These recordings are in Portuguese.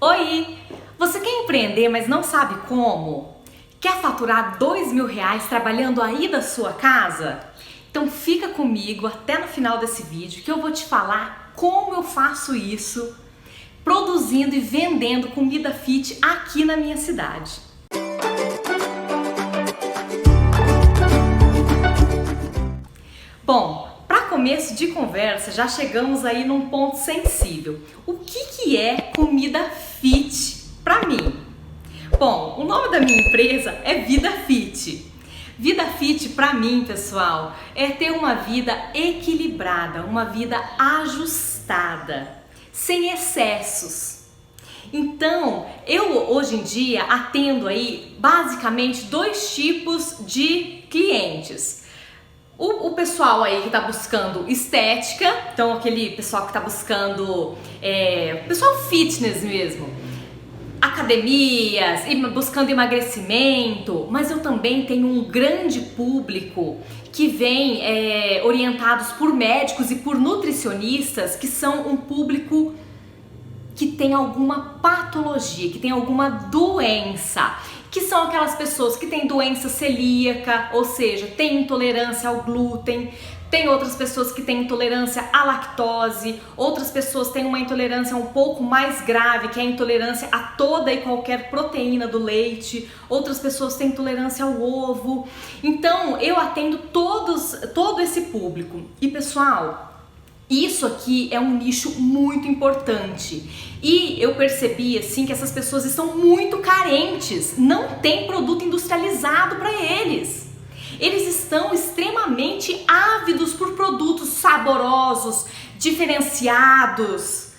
Oi! Você quer empreender, mas não sabe como? Quer faturar R$ 2.000 trabalhando aí da sua casa? Então fica comigo até no final desse vídeo que eu vou te falar como eu faço isso, produzindo e vendendo comida fit aqui na minha cidade. Bom, para começo de conversa, já chegamos aí num ponto sensível. O que é comida fit para mim? Bom, o nome da minha empresa é Vida Fit. Vida Fit para mim, pessoal, é ter uma vida equilibrada, uma vida ajustada, sem excessos. Então, eu hoje em dia atendo aí basicamente dois tipos de clientes. O pessoal aí que tá buscando estética, então aquele pessoal que tá buscando, pessoal fitness mesmo, academias, buscando emagrecimento, mas eu também tenho um grande público que vem orientados por médicos e por nutricionistas, que são um público que tem alguma patologia, que tem alguma doença, que são aquelas pessoas que têm doença celíaca, ou seja, têm intolerância ao glúten, tem outras pessoas que têm intolerância à lactose, outras pessoas têm uma intolerância um pouco mais grave, que é a intolerância a toda e qualquer proteína do leite, outras pessoas têm intolerância ao ovo. Então, eu atendo todo esse público. E pessoal, isso aqui é um nicho muito importante e eu percebi assim que essas pessoas estão muito carentes, não tem produto industrializado para eles. Eles estão extremamente ávidos por produtos saborosos, diferenciados,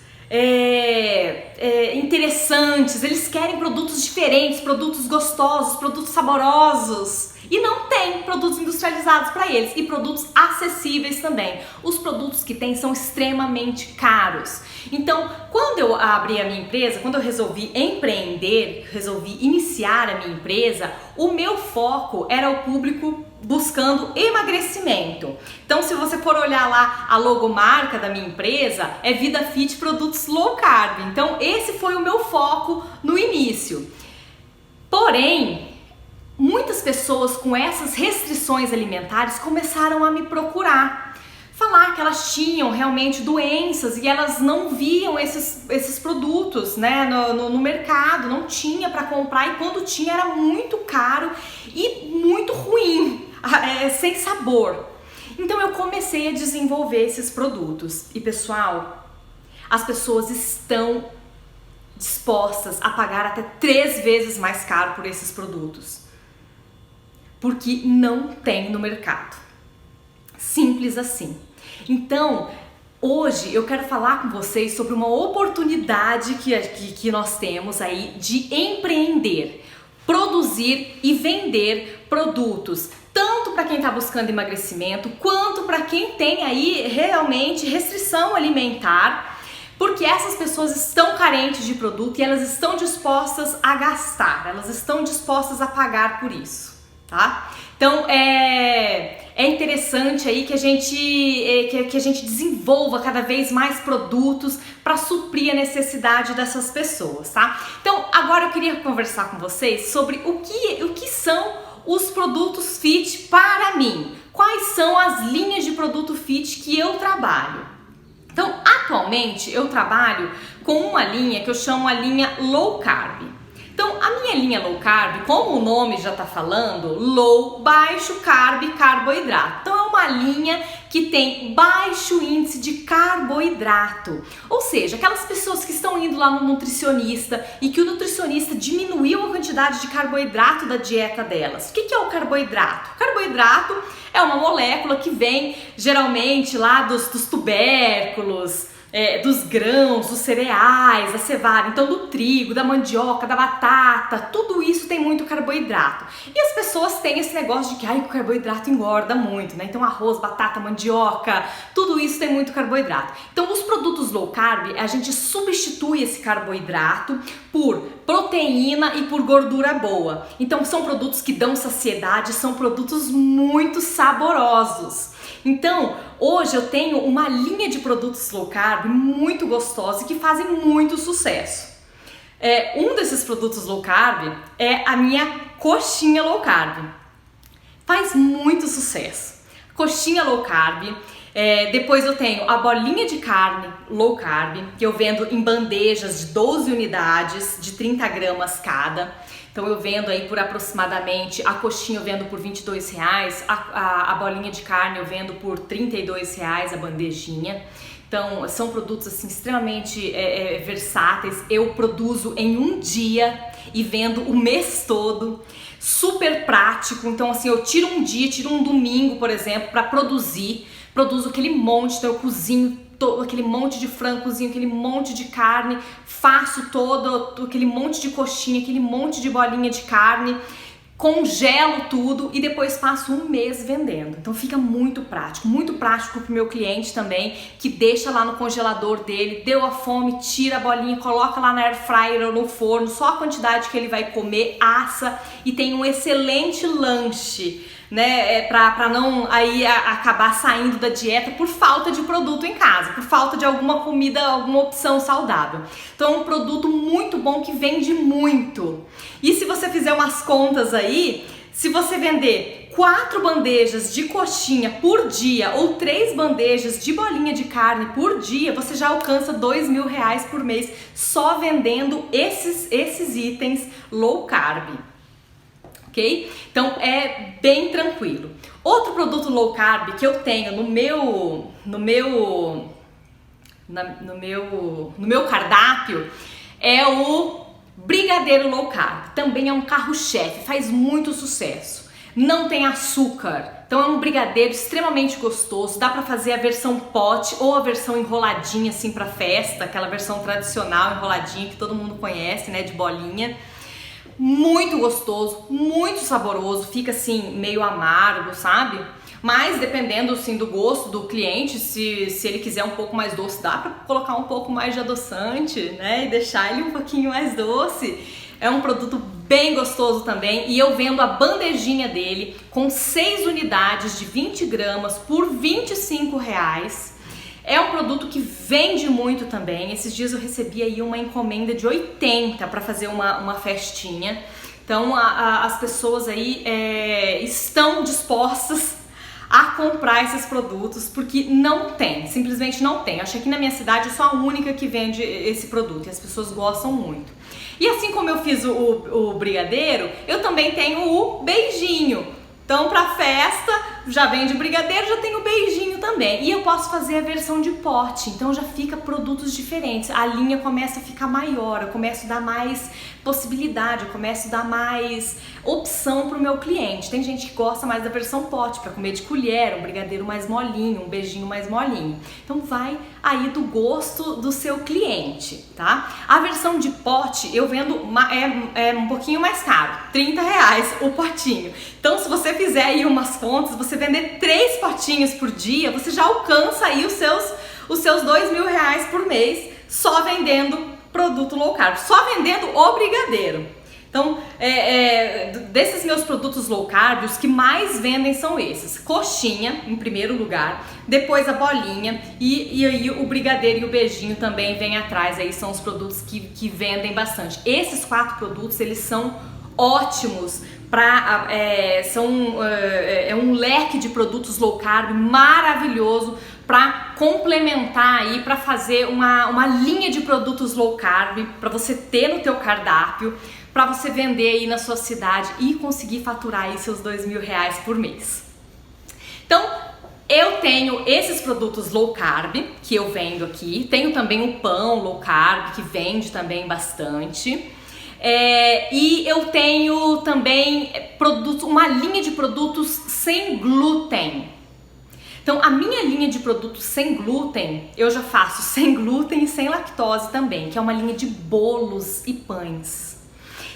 interessantes. Eles querem produtos diferentes, produtos gostosos, produtos saborosos. E não tem produtos industrializados para eles e produtos acessíveis também. Os produtos que tem são extremamente caros. Então, quando eu abri a minha empresa, quando eu resolvi empreender, resolvi iniciar a minha empresa, o meu foco era o público buscando emagrecimento. Então, se você for olhar lá a logomarca da minha empresa, é Vida Fit Produtos Low Carb. Então, esse foi o meu foco no início. Porém, muitas pessoas com essas restrições alimentares começaram a me procurar, falar que elas tinham realmente doenças e elas não viam esses produtos, né, no mercado, não tinha para comprar, e quando tinha era muito caro e muito ruim, sem sabor. Então eu comecei a desenvolver esses produtos e, pessoal, as pessoas estão dispostas a pagar até 3 vezes mais caro por esses produtos, porque não tem no mercado. Simples assim. Então, hoje eu quero falar com vocês sobre uma oportunidade que nós temos aí de empreender, produzir e vender produtos, tanto para quem está buscando emagrecimento, quanto para quem tem aí realmente restrição alimentar, porque essas pessoas estão carentes de produto e elas estão dispostas a gastar, elas estão dispostas a pagar por isso. Tá? Então é interessante aí que a gente desenvolva cada vez mais produtos para suprir a necessidade dessas pessoas, tá? Então agora eu queria conversar com vocês sobre o que são os produtos fit para mim. Quais são as linhas de produto fit que eu trabalho? Então, atualmente eu trabalho com uma linha que eu chamo a linha Low Carb. Então, a minha linha Low Carb, como o nome já está falando, low, baixo carb, carboidrato. Então, é uma linha que tem baixo índice de carboidrato. Ou seja, aquelas pessoas que estão indo lá no nutricionista e que o nutricionista diminuiu a quantidade de carboidrato da dieta delas. O que é o carboidrato? O carboidrato é uma molécula que vem geralmente lá dos tubérculos, dos grãos, dos cereais, da cevada, então do trigo, da mandioca, da batata, tudo isso tem muito carboidrato. E as pessoas têm esse negócio de que o carboidrato engorda muito, né? Então arroz, batata, mandioca, tudo isso tem muito carboidrato. Então os produtos low carb, a gente substitui esse carboidrato por proteína e por gordura boa. Então são produtos que dão saciedade, são produtos muito saborosos. Então, hoje eu tenho uma linha de produtos low carb muito gostosa e que fazem muito sucesso. Um desses produtos low carb é a minha coxinha low carb. Faz muito sucesso. Coxinha low carb. Depois eu tenho a bolinha de carne low carb, que eu vendo em bandejas de 12 unidades, de 30 gramas cada. Então eu vendo aí por aproximadamente, a coxinha eu vendo por R$22, a bolinha de carne eu vendo por R$32 a bandejinha. Então são produtos assim extremamente versáteis. Eu produzo em um dia e vendo o mês todo. Super prático. Então assim, eu tiro um dia, tiro um domingo, por exemplo, para produzo aquele monte, então eu cozinho aquele monte de frango, cozinho aquele monte de carne, faço todo aquele monte de coxinha, aquele monte de bolinha de carne, congelo tudo e depois passo um mês vendendo. Então fica muito prático pro meu cliente também, que deixa lá no congelador dele, deu a fome, tira a bolinha, coloca lá na air fryer ou no forno, só a quantidade que ele vai comer, assa e tem um excelente lanche, né, pra não aí acabar saindo da dieta por falta de produto em casa, por falta de alguma comida, alguma opção saudável. Então é um produto muito bom que vende muito. E se você fizer umas contas aí, se você vender 4 bandejas de coxinha por dia ou 3 bandejas de bolinha de carne por dia, você já alcança R$2.000 por mês só vendendo esses itens low carb. Okay? Então é bem tranquilo. Outro produto low carb que eu tenho no meu cardápio é o brigadeiro low carb. Também é um carro-chefe, faz muito sucesso. Não tem açúcar, então é um brigadeiro extremamente gostoso. Dá para fazer a versão pote ou a versão enroladinha assim para festa, aquela versão tradicional enroladinha que todo mundo conhece, né, de bolinha. Muito gostoso, muito saboroso, fica assim meio amargo, sabe? Mas dependendo assim do gosto do cliente, se ele quiser um pouco mais doce, dá pra colocar um pouco mais de adoçante, né? E deixar ele um pouquinho mais doce. É um produto bem gostoso também e eu vendo a bandejinha dele com 6 unidades de 20 gramas por R$25. É um produto que vende muito também. Esses dias eu recebi aí uma encomenda de 80 para fazer uma festinha. Então as pessoas aí estão dispostas a comprar esses produtos porque não tem, simplesmente não tem. Acho que aqui na minha cidade eu sou a única que vende esse produto e as pessoas gostam muito. E assim como eu fiz o brigadeiro, eu também tenho o beijinho. Então, para festa, já vende brigadeiro, já tem o beijinho também. E eu posso fazer a versão de pote, então já fica produtos diferentes. A linha começa a ficar maior, eu começo a dar mais possibilidade, eu começo a dar mais opção para o meu cliente. Tem gente que gosta mais da versão pote, para comer de colher, um brigadeiro mais molinho, um beijinho mais molinho. Então vai aí do gosto do seu cliente, tá? A versão de pote eu vendo um pouquinho mais caro, R$30 o potinho. Então se você fizer aí umas contas, você vender 3 potinhos por dia, você já alcança aí os seus R$2.000 por mês só vendendo produto low carb, só vendendo o brigadeiro. Então, desses meus produtos low carb, os que mais vendem são esses. Coxinha, em primeiro lugar, depois a bolinha e aí o brigadeiro e o beijinho também vem atrás, aí são os produtos que vendem bastante. Esses 4 produtos, eles são ótimos é um leque de produtos low carb maravilhoso para complementar aí, para fazer uma linha de produtos low carb para você ter no teu cardápio, para você vender aí na sua cidade e conseguir faturar aí seus R$2.000 por mês. Então, eu tenho esses produtos low carb que eu vendo aqui, tenho também o pão low carb que vende também bastante. E eu tenho também uma linha de produtos sem glúten. Então a minha linha de produtos sem glúten, eu já faço sem glúten e sem lactose também, que é uma linha de bolos e pães.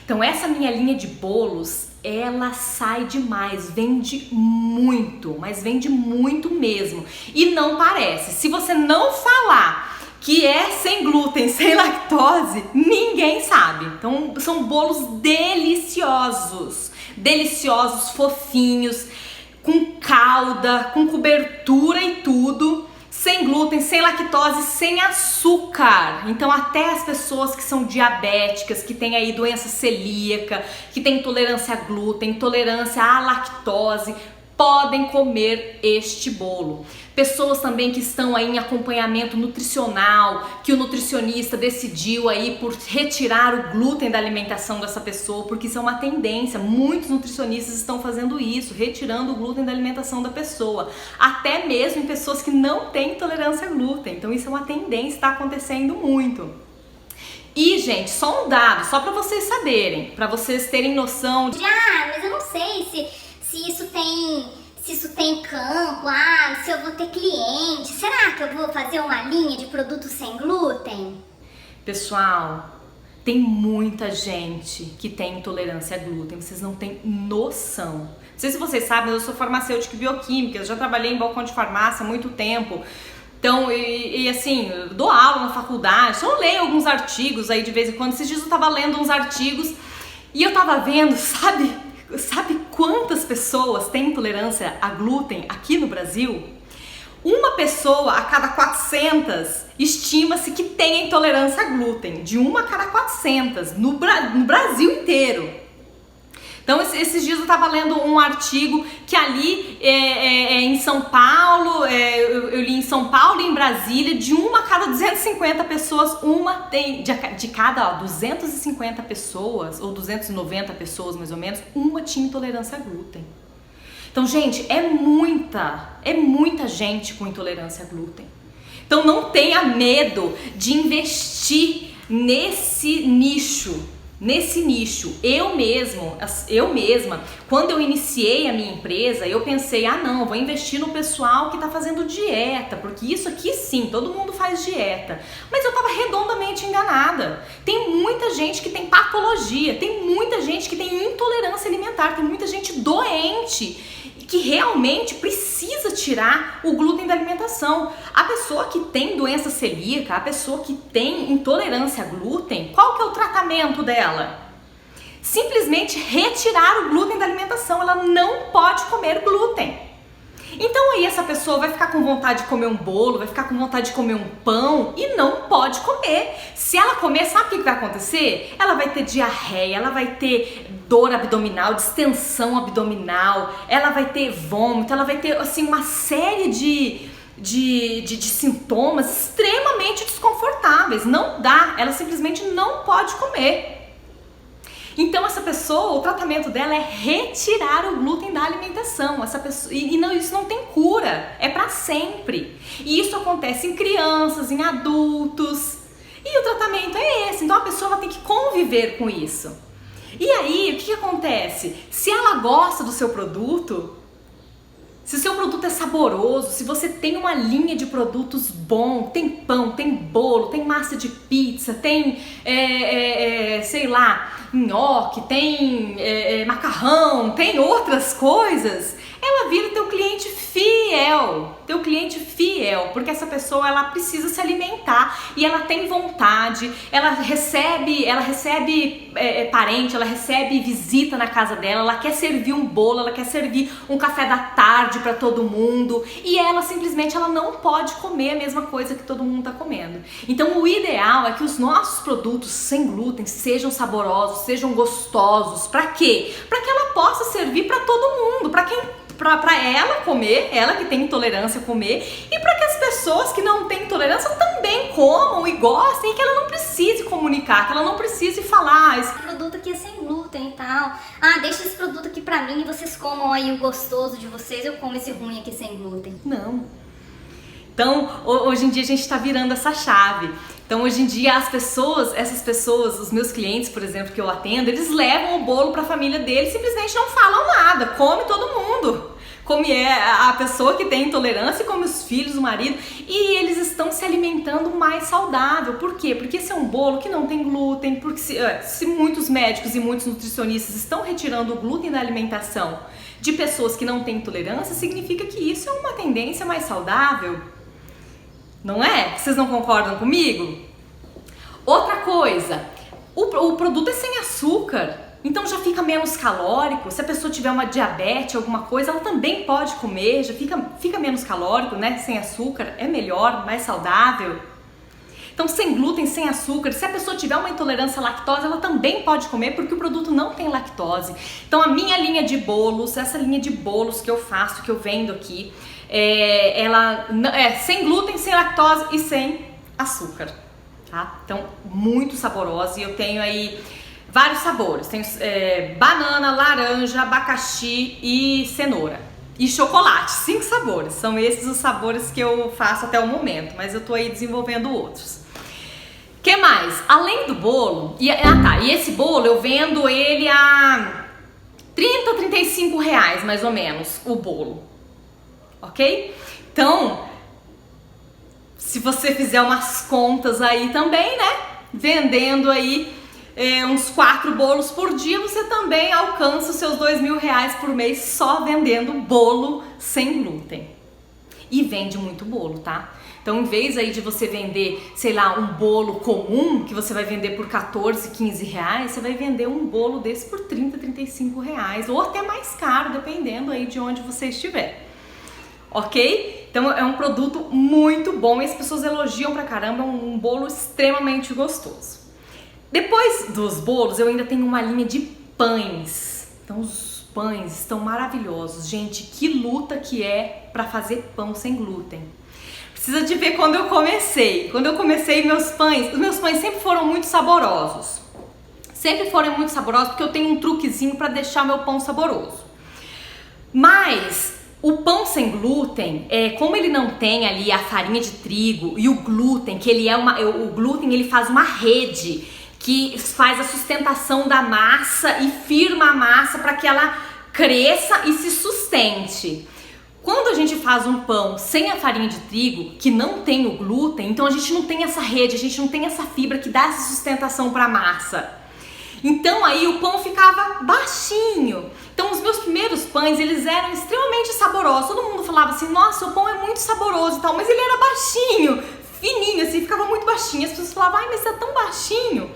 Então essa minha linha de bolos, ela sai demais, vende muito, mas vende muito mesmo. E não parece, se você não falar que é sem glúten, sem lactose, ninguém sabe. Então são bolos deliciosos, fofinhos, com calda, com cobertura e tudo, sem glúten, sem lactose, sem açúcar. Então até as pessoas que são diabéticas, que têm aí doença celíaca, que têm intolerância a glúten, intolerância à lactose, podem comer este bolo. Pessoas também que estão aí em acompanhamento nutricional, que o nutricionista decidiu aí por retirar o glúten da alimentação dessa pessoa, porque isso é uma tendência, muitos nutricionistas estão fazendo isso, retirando o glúten da alimentação da pessoa, até mesmo em pessoas que não têm intolerância a glúten. Então isso é uma tendência, está acontecendo muito. E, gente, só um dado, só para vocês saberem, para vocês terem noção de... mas eu não sei se isso tem campo, se eu vou ter cliente, será que eu vou fazer uma linha de produtos sem glúten? Pessoal, tem muita gente que tem intolerância a glúten, vocês não têm noção. Não sei se vocês sabem, mas eu sou farmacêutica e bioquímica, eu já trabalhei em balcão de farmácia há muito tempo. Então, assim, eu dou aula na faculdade, eu leio alguns artigos aí de vez em quando. Esses dias eu tava lendo uns artigos e eu tava vendo, sabe quantas pessoas têm intolerância a glúten aqui no Brasil? Uma pessoa a cada 400 estima-se que tem intolerância a glúten. De uma a cada 400 no Brasil inteiro. Então, esses dias eu estava lendo um artigo que ali em São Paulo, eu li em São Paulo e em Brasília, de uma a cada 250 pessoas, uma tem, de cada 250 pessoas, ou 290 pessoas mais ou menos, uma tinha intolerância a glúten. Então, gente, é muita gente com intolerância a glúten. Então, não tenha medo de investir nesse nicho. Eu mesma, quando eu iniciei a minha empresa, eu pensei, não, vou investir no pessoal que tá fazendo dieta, porque isso aqui sim, todo mundo faz dieta. Mas eu tava redondamente enganada. Tem muita gente que tem patologia, tem muita gente que tem intolerância alimentar, tem muita gente doente que realmente precisa tirar o glúten da alimentação. A pessoa que tem doença celíaca, a pessoa que tem intolerância a glúten, qual que é o tratamento dela? Simplesmente retirar o glúten da alimentação. Ela não pode comer glúten. Então aí essa pessoa vai ficar com vontade de comer um bolo, vai ficar com vontade de comer um pão e não pode comer. Se ela comer, sabe o que vai acontecer? Ela vai ter diarreia, ela vai ter dor abdominal, distensão abdominal, ela vai ter vômito, ela vai ter assim uma série de sintomas extremamente desconfortáveis. Não dá, ela simplesmente não pode comer. Então essa pessoa, o tratamento dela é retirar o glúten da alimentação. Essa pessoa, isso não tem cura, é para sempre. E isso acontece em crianças, em adultos. E o tratamento é esse. Então a pessoa tem que conviver com isso. E aí, o que acontece? Se ela gosta do seu produto, se o seu produto é saboroso, se você tem uma linha de produtos bom, tem pão, tem bolo, tem massa de pizza, tem, sei lá, nhoque, tem macarrão, tem outras coisas, ela vira teu cliente fiel, porque essa pessoa ela precisa se alimentar e ela tem vontade, ela recebe parente, ela recebe visita na casa dela, ela quer servir um bolo, ela quer servir um café da tarde para todo mundo e ela simplesmente não pode comer a mesma coisa que todo mundo está comendo. Então o ideal é que os nossos produtos sem glúten sejam saborosos, sejam gostosos. Para quê? Para que ela possa servir para todo mundo, para ela comer, ela que tem intolerância comer, e para que as pessoas que não têm intolerância também comam e gostem, e que ela não precise comunicar, que ela não precise falar esse produto aqui é sem glúten e tal, deixa esse produto aqui pra mim e vocês comam aí o gostoso de vocês, eu como esse ruim aqui sem glúten. Não. Então, hoje em dia a gente está virando essa chave. Então, hoje em dia, essas pessoas, os meus clientes, por exemplo, que eu atendo, eles levam o bolo para a família deles, simplesmente não falam nada, come todo mundo. Come a pessoa que tem intolerância, come os filhos, o marido, e eles estão se alimentando mais saudável. Por quê? Porque esse é um bolo que não tem glúten, porque se muitos médicos e muitos nutricionistas estão retirando o glúten da alimentação de pessoas que não têm intolerância, significa que isso é uma tendência mais saudável. Não é? Vocês não concordam comigo? Outra coisa, o produto é sem açúcar. então já fica menos calórico. Se a pessoa tiver uma diabetes, alguma coisa, ela também pode comer, já fica menos calórico, né? Sem açúcar, é melhor, mais saudável. Então, sem glúten, sem açúcar, se a pessoa tiver uma intolerância à lactose, ela também pode comer, porque o produto não tem lactose. Então, a minha linha de bolos, essa linha de bolos que eu faço, que eu vendo aqui, ela é sem glúten, sem lactose e sem açúcar, tá? Então, muito saborosa, e eu tenho aí vários sabores. Tenho banana, laranja, abacaxi e cenoura. E chocolate, 5 sabores. São esses os sabores que eu faço até o momento, mas eu tô aí desenvolvendo outros. Que mais? Além do bolo, e esse bolo eu vendo ele a 30, 35 reais mais ou menos, o bolo, ok? Então, se você fizer umas contas aí também, né, vendendo aí uns 4 bolos por dia, você também alcança os seus R$2.000 por mês só vendendo bolo sem glúten. E vende muito bolo, tá? Então, em vez aí de você vender, sei lá, um bolo comum, que você vai vender por 14, 15 reais, você vai vender um bolo desse por 30, 35 reais, ou até mais caro, dependendo aí de onde você estiver. Ok? Então, é um produto muito bom e as pessoas elogiam pra caramba, é um bolo extremamente gostoso. Depois dos bolos, eu ainda tenho uma linha de pães. Então, os pães estão maravilhosos. Gente, que luta que é pra fazer pão sem glúten. Precisa de ver quando eu comecei. Quando eu comecei, os meus pães sempre foram muito saborosos. Sempre foram muito saborosos, porque eu tenho um truquezinho para deixar meu pão saboroso. Mas o pão sem glúten, como ele não tem ali a farinha de trigo e o glúten, que ele o glúten ele faz uma rede que faz a sustentação da massa e firma a massa para que ela cresça e se sustente. Quando a gente faz um pão sem a farinha de trigo, que não tem o glúten, então a gente não tem essa rede, a gente não tem essa fibra que dá essa sustentação para a massa. Então aí o pão ficava baixinho. Então os meus primeiros pães, eles eram extremamente saborosos. Todo mundo falava assim, nossa, o pão é muito saboroso e tal, mas ele era baixinho, fininho, assim, ficava muito baixinho. As pessoas falavam, ai, mas é tão baixinho.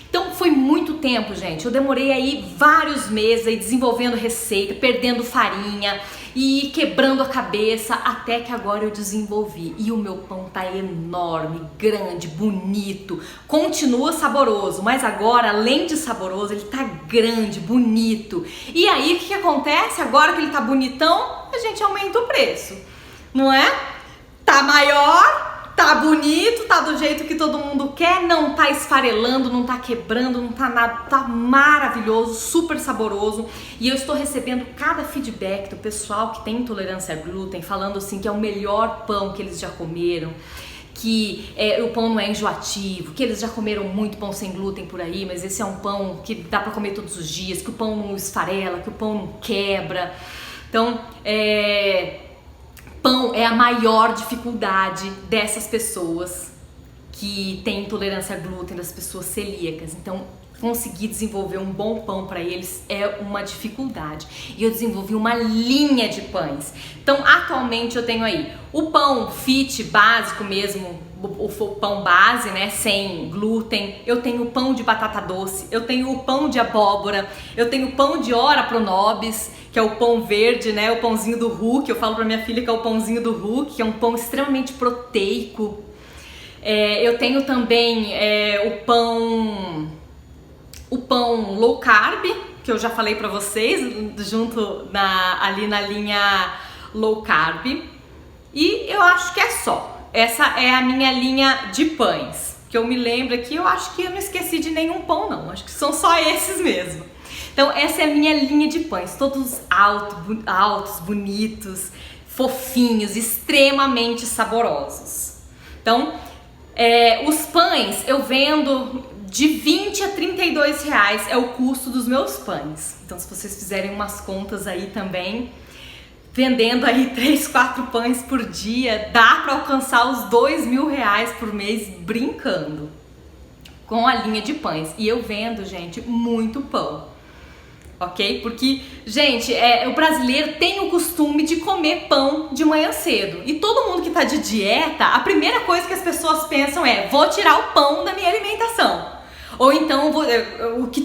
Então foi muito tempo, gente. Eu demorei aí vários meses aí desenvolvendo receita, perdendo farinha e quebrando a cabeça, até que agora eu desenvolvi. E o meu pão tá enorme, grande, bonito, continua saboroso, mas agora, além de saboroso, ele tá grande, bonito. E aí, o que acontece? Agora que ele tá bonitão, a gente aumenta o preço, não é? Tá maior, tá bonito, tá do jeito que todo mundo quer, não tá esfarelando, não tá quebrando, não tá nada, tá maravilhoso, super saboroso. E eu estou recebendo cada feedback do pessoal que tem intolerância a glúten, falando assim que é o melhor pão que eles já comeram, que o pão não é enjoativo, que eles já comeram muito pão sem glúten por aí, mas esse é um pão que dá pra comer todos os dias, que o pão não esfarela, que o pão não quebra. Então, pão é a maior dificuldade dessas pessoas que têm intolerância a glúten, das pessoas celíacas. Então, conseguir desenvolver um bom pão para eles é uma dificuldade. E eu desenvolvi uma linha de pães. Então, atualmente eu tenho aí o pão fit básico mesmo, o pão base, né, sem glúten. Eu tenho o pão de batata doce, eu tenho o pão de abóbora, eu tenho o pão de ora pronobis, que é o pão verde, né, o pãozinho do Hulk. Eu falo pra minha filha que é o pãozinho do Hulk, que é um pão extremamente proteico. Eu tenho também o pão low carb, que eu já falei pra vocês, ali na linha low carb. E eu acho que é só. Essa é a minha linha de pães, que eu me lembro aqui. Eu acho que eu não esqueci de nenhum pão, não. Acho que são só esses mesmo. Então essa é a minha linha de pães, todos altos, bonitos, fofinhos, extremamente saborosos. Então, os pães eu vendo de 20 a 32 reais, é o custo dos meus pães. Então, se vocês fizerem umas contas aí também, vendendo aí 3, 4 pães por dia, dá para alcançar os R$2.000 por mês brincando com a linha de pães. E eu vendo, gente, muito pão. Ok? Porque, gente, o brasileiro tem o costume de comer pão de manhã cedo. E todo mundo que tá de dieta, a primeira coisa que as pessoas pensam é: vou tirar o pão da minha alimentação. Ou então,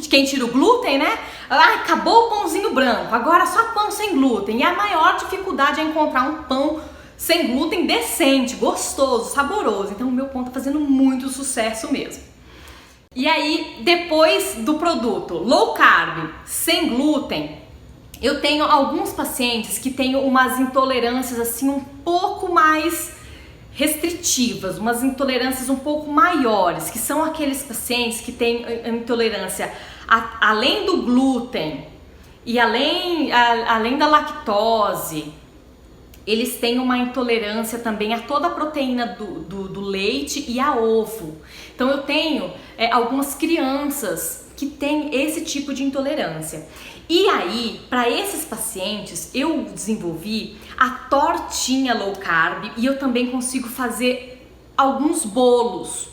quem tira o glúten, né? Ah, acabou o pãozinho branco, agora só pão sem glúten. E a maior dificuldade é encontrar um pão sem glúten decente, gostoso, saboroso. Então o meu pão tá fazendo muito sucesso mesmo. E aí, depois do produto low carb, sem glúten, eu tenho alguns pacientes que têm umas intolerâncias assim um pouco mais restritivas, umas intolerâncias um pouco maiores, que são aqueles pacientes que têm intolerância além do glúten e além da lactose. Eles têm uma intolerância também a toda a proteína do leite e a ovo. Então eu tenho algumas crianças que têm esse tipo de intolerância. E aí, para esses pacientes, eu desenvolvi a tortinha low carb e eu também consigo fazer alguns bolos,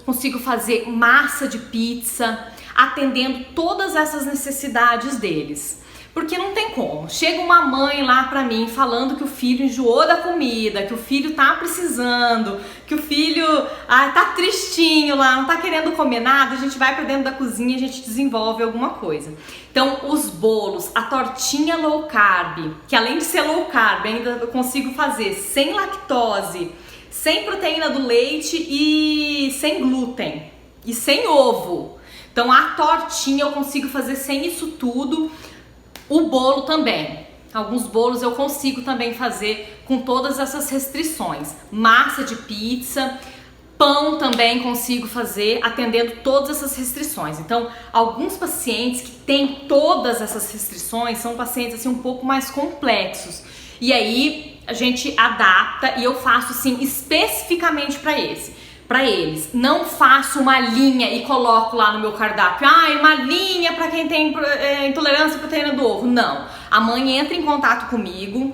consigo fazer massa de pizza, atendendo todas essas necessidades deles. Porque não tem como. Chega uma mãe lá pra mim falando que o filho enjoou da comida, que o filho tá precisando, que o filho tá tristinho lá, não tá querendo comer nada, a gente vai pra dentro da cozinha e a gente desenvolve alguma coisa. Então, os bolos, a tortinha low carb, que além de ser low carb, ainda eu consigo fazer sem lactose, sem proteína do leite e sem glúten e sem ovo. Então, a tortinha eu consigo fazer sem isso tudo. O bolo também, alguns bolos eu consigo também fazer com todas essas restrições. Massa de pizza, pão também consigo fazer atendendo todas essas restrições. Então, alguns pacientes que têm todas essas restrições são pacientes assim um pouco mais complexos. E aí a gente adapta e eu faço assim especificamente para eles. Não faço uma linha e coloco lá no meu cardápio, uma linha para quem tem intolerância à proteína do ovo. Não. A mãe entra em contato comigo,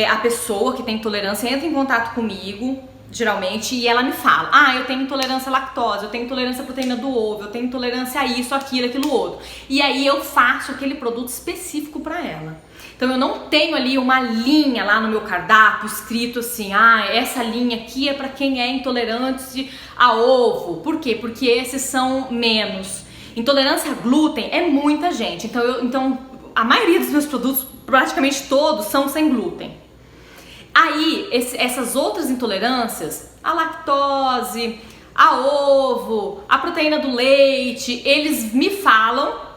a pessoa que tem intolerância entra em contato comigo, geralmente, e ela me fala, eu tenho intolerância à lactose, eu tenho intolerância à proteína do ovo, eu tenho intolerância a isso, aquilo, outro. E aí eu faço aquele produto específico para ela. Então eu não tenho ali uma linha lá no meu cardápio escrito assim, essa linha aqui é para quem é intolerante a ovo. Por quê? Porque esses são menos. Intolerância a glúten é muita gente. Então a maioria dos meus produtos, praticamente todos, são sem glúten. Aí essas outras intolerâncias, a lactose, a ovo, a proteína do leite, eles me falam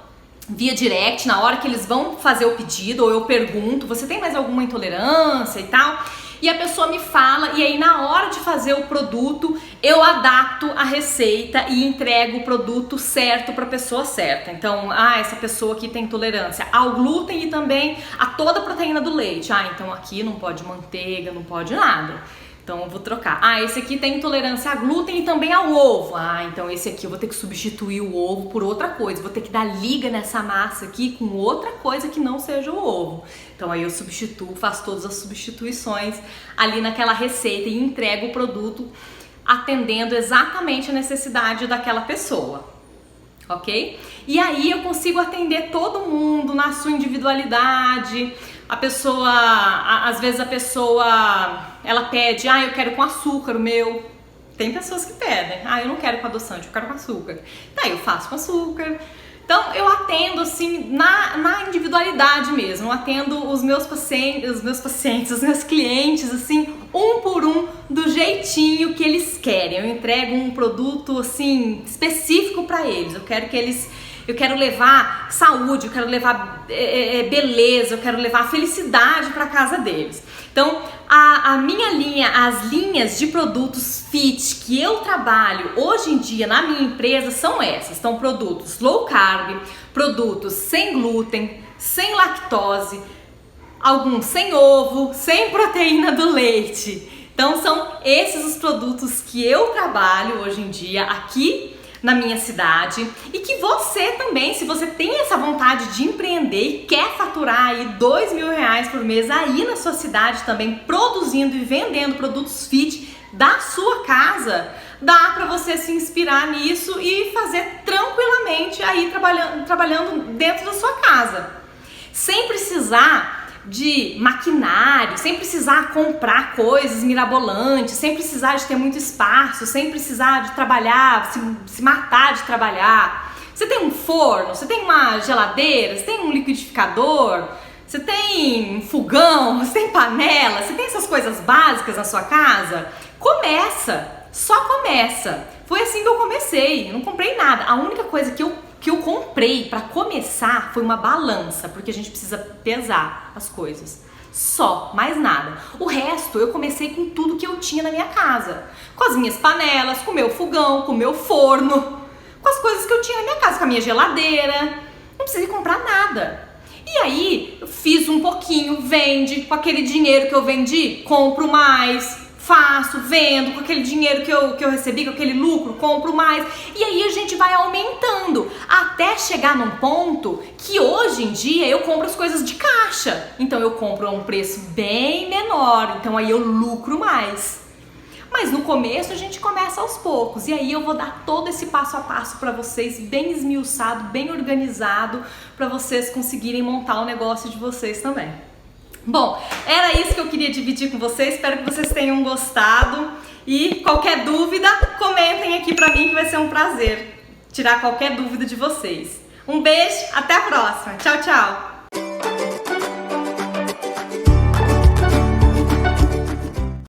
via direct, na hora que eles vão fazer o pedido, ou eu pergunto, você tem mais alguma intolerância e tal? E a pessoa me fala, e aí na hora de fazer o produto, eu adapto a receita e entrego o produto certo para a pessoa certa. Então, essa pessoa aqui tem intolerância ao glúten e também a toda a proteína do leite. Então aqui não pode manteiga, não pode nada. Então eu vou trocar. Esse aqui tem intolerância a glúten e também ao ovo. Então esse aqui eu vou ter que substituir o ovo por outra coisa. Vou ter que dar liga nessa massa aqui com outra coisa que não seja o ovo. Então aí eu substituo, faço todas as substituições ali naquela receita e entrego o produto atendendo exatamente a necessidade daquela pessoa. Ok? E aí eu consigo atender todo mundo na sua individualidade. Às vezes a pessoa, ela pede, eu quero com açúcar o meu. Tem pessoas que pedem, eu não quero com adoçante, eu quero com açúcar. Daí eu faço com açúcar. Então eu atendo assim na individualidade mesmo, eu atendo os meus pacientes, os meus clientes assim, um por um, do jeitinho que eles querem. Eu entrego um produto assim específico para eles. Eu quero levar saúde, eu quero levar beleza, eu quero levar felicidade para casa deles. Então, a minha linha, as linhas de produtos fit que eu trabalho hoje em dia na minha empresa são essas. Então, produtos low carb, produtos sem glúten, sem lactose, alguns sem ovo, sem proteína do leite. Então, são esses os produtos que eu trabalho hoje em dia aqui na minha cidade, e que você também, se você tem essa vontade de empreender e quer faturar aí R$2.000 por mês aí na sua cidade também, produzindo e vendendo produtos fit da sua casa, dá para você se inspirar nisso e fazer tranquilamente aí trabalhando dentro da sua casa, sem precisar de maquinário, sem precisar comprar coisas mirabolantes, sem precisar de ter muito espaço, sem precisar de trabalhar, se matar de trabalhar. Você tem um forno, você tem uma geladeira, você tem um liquidificador, você tem um fogão, você tem panela, você tem essas coisas básicas na sua casa? Começa, só começa. Foi assim que eu comecei, eu não comprei nada. A única coisa que eu comprei para começar foi uma balança, porque a gente precisa pesar as coisas. Só, mais nada. O resto eu comecei com tudo que eu tinha na minha casa. Com as minhas panelas, com o meu fogão, com o meu forno, com as coisas que eu tinha na minha casa, com a minha geladeira. Não precisei comprar nada. E aí, eu fiz um pouquinho, vende, com aquele dinheiro que eu vendi, compro mais. Faço, vendo, com aquele dinheiro que eu recebi, com aquele lucro, compro mais. E aí a gente vai aumentando, até chegar num ponto que hoje em dia eu compro as coisas de caixa. Então eu compro a um preço bem menor, então aí eu lucro mais. Mas no começo a gente começa aos poucos, e aí eu vou dar todo esse passo a passo para vocês, bem esmiuçado, bem organizado, para vocês conseguirem montar o negócio de vocês também. Bom, era isso que eu queria dividir com vocês, espero que vocês tenham gostado e qualquer dúvida, comentem aqui pra mim que vai ser um prazer tirar qualquer dúvida de vocês. Um beijo, até a próxima, tchau, tchau!